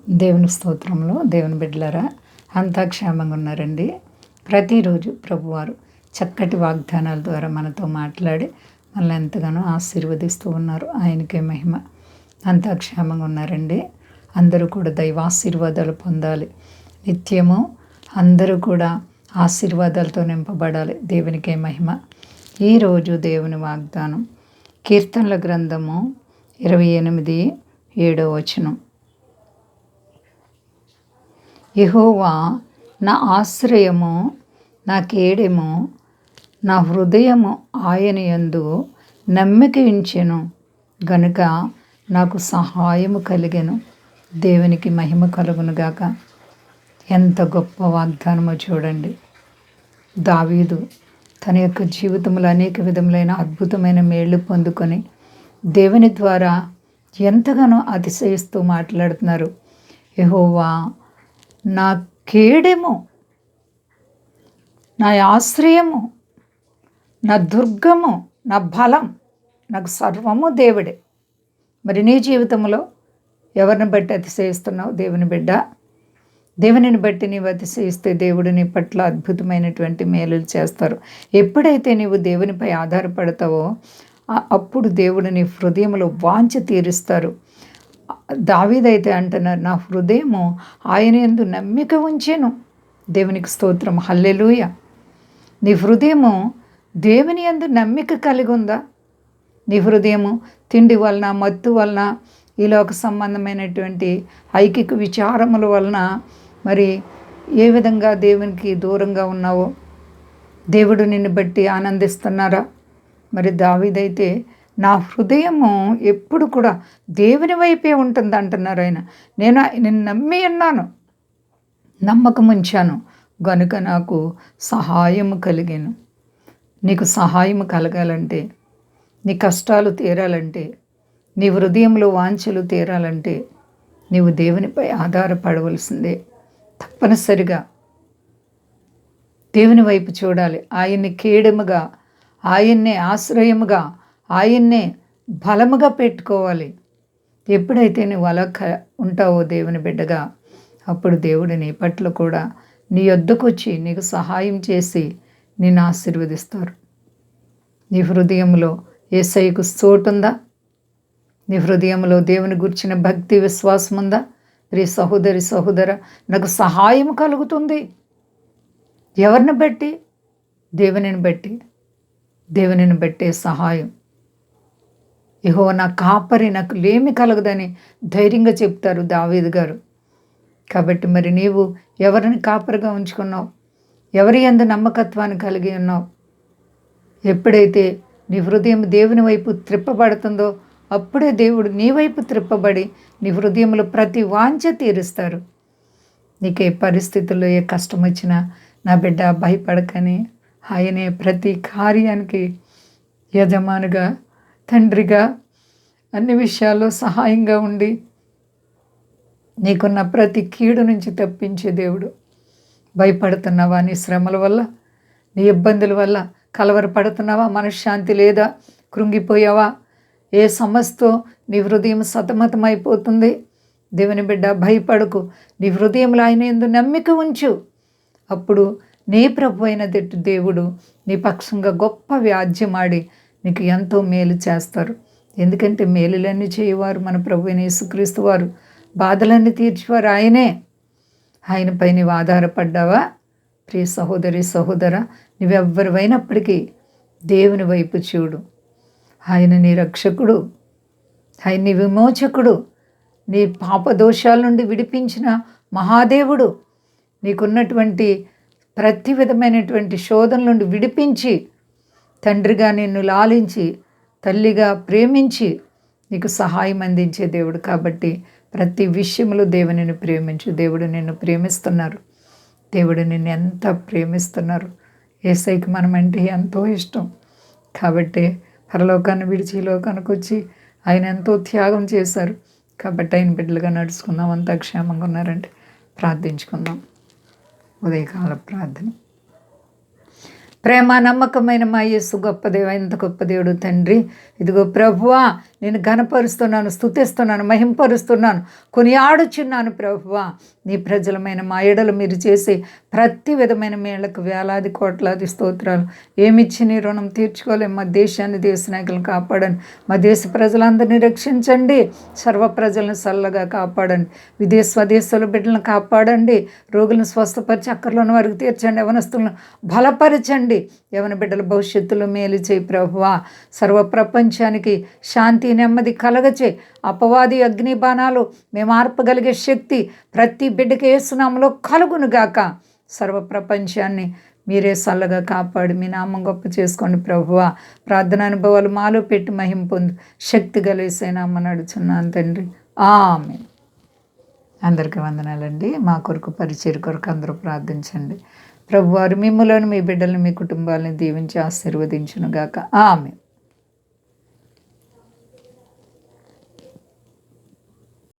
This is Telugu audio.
దేవుని స్తోత్రంలో దేవుని బిడ్డలారా అంతా క్షేమంగా ఉన్నారండి. ప్రతిరోజు ప్రభువారు చక్కటి వాగ్దానాల ద్వారా మనతో మాట్లాడి మనల్ని ఎంతగానో ఆశీర్వదిస్తూ ఉన్నారు. ఆయనకే మహిమ. అంతా క్షేమంగా ఉన్నారండి. అందరూ కూడా దైవాశీర్వాదాలు పొందాలి. నిత్యము అందరూ కూడా ఆశీర్వాదాలతో నింపబడాలి. దేవునికే మహిమ. ఈరోజు దేవుని వాగ్దానం కీర్తనల గ్రంథము 28:7 యెహోవా నా ఆశ్రయము, నా కేడెము, నా హృదయము ఆయన యందు నమ్మిక ఉంచెను గనుక నాకు సహాయము కలిగెను. దేవునికి మహిమ కలుగునుగాక. ఎంత గొప్ప వాగ్దానమో చూడండి. దావీదు తన యొక్క జీవితంలో అనేక విధములైన అద్భుతమైన మేళ్ళు పొందుకొని దేవుని ద్వారా ఎంతగానో అతిశయిస్తూ మాట్లాడుతున్నారు. యెహోవా నా కేడెము, నా ఆశ్రయము, నా దుర్గము, నా బలం, నాకు సర్వము దేవుడే. మరి నీ జీవితంలో ఎవరిని బట్టి అతిశయిస్తున్నావు? దేవుని బిడ్డ, దేవునిని బట్టి నీవు అతిశయిస్తే దేవుడు నీ పట్ల అద్భుతమైనటువంటి మేలులు చేస్తారు. ఎప్పుడైతే నీవు దేవునిపై ఆధారపడతావో అప్పుడు దేవుడు నీ హృదయంలో వాంఛ తీరుస్తారు. దావీదైతే అంటున్నారు, నా హృదయము ఆయన యందు నమ్మిక ఉంచెను. దేవునికి స్తోత్రం, హల్లెలూయా. నీ హృదయము దేవుని యందు నమ్మిక కలిగి ఉందా? నీ హృదయము తిండి వలన, మత్తు వలన, ఈ లోక సంబంధమైనటువంటి ఐకిక విచారముల వలన మరి ఏ విధంగా దేవునికి దూరంగా ఉన్నావో దేవుడు నిన్ను బట్టి ఆనందిస్తున్నారా? మరి దావీదైతే నా హృదయము ఎప్పుడు కూడా దేవుని వైపే ఉంటుంది అంటున్నారు ఆయన. నేను నమ్మి ఉన్నాను, నమ్మకం ఉంచాను గనుక నాకు సహాయము కలిగాను. నీకు సహాయము కలగాలంటే, నీ కష్టాలు తీరాలంటే, నీ హృదయంలో వాంఛలు తీరాలంటే నీవు దేవునిపై ఆధారపడవలసిందే. తప్పనిసరిగా దేవుని వైపు చూడాలి. ఆయన్ని కేడముగా, ఆయన్నే ఆశ్రయముగా, ఆయన్నే బలముగా పెట్టుకోవాలి. ఎప్పుడైతే నువ్వు అలా ఉంటావో దేవుని బిడ్డగా, అప్పుడు దేవుడు నీ పట్ల కూడా నీ యొద్దకు వచ్చి నీకు సహాయం చేసి నిన్ను ఆశీర్వదిస్తారు. నీ హృదయంలో యేసయ్యకు చోటుందా? నీ హృదయంలో దేవుని గురించిన భక్తి విశ్వాసం ఉందా? ప్రియ సహోదరి సహోదర, నాకు సహాయం కలుగుతుంది. ఎవరిని బట్టి? దేవునిని బట్టి. దేవునిని బట్టే సహాయం. యెహోవా నా కాపరి, నాకు లేమి కలగదని ధైర్యంగా చెప్తారు దావీదు గారు. కాబట్టి మరి నీవు ఎవరిని కాపరిగా ఉంచుకున్నావు? ఎవరి యందు నమ్మకత్వాన్ని కలిగి ఉన్నావు? ఎప్పుడైతే నీ హృదయం దేవుని వైపు త్రిప్పబడుతుందో అప్పుడే దేవుడు నీ వైపు త్రిప్పబడి నీ హృదయంలో ప్రతి వాంఛ తీరుస్తారు. నీకు ఏ పరిస్థితుల్లో ఏ కష్టం వచ్చినా నా బిడ్డ భయపడకని ఆయనే ప్రతి కార్యానికి యజమానిగా, తండ్రిగా, అన్ని విషయాల్లో సహాయంగా ఉండి నీకున్న ప్రతి కీడు నుంచి తప్పించే దేవుడు. భయపడుతున్నావా? నీ శ్రమల వల్ల, నీ ఇబ్బందుల వల్ల కలవరపడుతున్నావా? మనశ్శాంతి లేదా? కృంగిపోయావా? ఏ సమస్యతో నీ హృదయం సతమతమైపోతుంది? దేవుని బిడ్డ భయపడకు. నీ హృదయంలో ఆయన యందు నమ్మిక ఉంచు. అప్పుడు నీ ప్రభు అయిన దేవుడు నీ పక్షంగా గొప్ప వ్యాజ్యమాడి నీకు ఎంతో మేలు చేస్తారు. ఎందుకంటే మేలులన్నీ చేయవారు మన ప్రభు అయిన యేసుక్రీస్తు వారు. బాధలన్నీ తీర్చేవారు ఆయనే. ఆయనపై నీవు ఆధారపడ్డావా? ప్రియ సహోదరి సహోదర, నువ్వెవ్వరివైనప్పటికీ దేవుని వైపు చూడు. ఆయన నీ రక్షకుడు, ఆయన నీ విమోచకుడు, నీ పాపదోషాల నుండి విడిపించిన మహాదేవుడు. నీకున్నటువంటి ప్రతి విధమైనటువంటి శోధన నుండి విడిపించి తండ్రిగా నిన్ను లాలించి తల్లిగా ప్రేమించి నీకు సహాయం అందించే దేవుడు. కాబట్టి ప్రతి విషయంలో దేవునిని ప్రేమించు. దేవుడు నిన్ను ప్రేమిస్తున్నారు. దేవుడు నిన్ను ఎంత ప్రేమిస్తున్నారు. యేసయ్యకి మనం అంటే ఎంతో ఇష్టం. కాబట్టి పరలోకాన్ని విడిచి ఈ లోకానికి వచ్చి ఆయన ఎంతో త్యాగం చేశారు. కాబట్టి ఆయన బిడ్డలుగా నడుచుకుందాం. అంతా క్షేమంగా ఉన్నారంటే ప్రార్థించుకుందాం. ఉదయకాల ప్రార్థన. ప్రేమ నమ్మకమైన మా యేసు గొప్ప దేవ, ఎంత గొప్ప దేవుడు తండ్రి. ఇదిగో ప్రభువా, నేను ఘనపరుస్తున్నాను, స్తుతిస్తున్నాను, మహింపరుస్తున్నాను, కొనియాడుచున్నాను ప్రభువా. నీ ప్రజలమైన మా ఎడలు మీరు చేసే ప్రతి విధమైన మేళ్లకు వేలాది కోట్లాది స్తోత్రాలు. ఏమిచ్చి నీ రుణం తీర్చుకోలేము. మా దేశాన్ని, దేశ నాయకులను కాపాడండి. మా దేశ ప్రజలందరినీ రక్షించండి. సర్వ ప్రజలను చల్లగా కాపాడండి. స్వదేశాల బిడ్డలను కాపాడండి. రోగులను స్వస్థపరిచి అక్కర్లో ఉన్న వారికి తీర్చండి. యవనస్తులను బలపరచండి. యవన బిడ్డల భవిష్యత్తులో మేలు చేయి ప్రభువా. సర్వ ప్రపంచానికి శాంతి, నెమ్మది కలగచే. అపవాది అగ్ని బాణాలు మేము ఆర్పగలిగే శక్తి ప్రతి బిడ్డకి యేసునామములో కలుగునుగాక. సర్వ ప్రపంచాన్ని మీరే చల్లగా కాపాడి మీ నామం గొప్ప చేసుకోండి ప్రభువా. ప్రార్థన అనుభవాలు మాలో పెట్టి మహిమ పొందు. శక్తి కలిసేనామని అడుగుచున్నాను తండ్రి. ఆమేన్. అందరికీ వందనాలండి. మా కొరకు పరిచయ కొరకు అందరూ ప్రార్థించండి. ప్రభువారు మిమ్ములను, మీ బిడ్డలను, మీ కుటుంబాలను దీవించి ఆశీర్వదించునుగాక. ఆమేన్.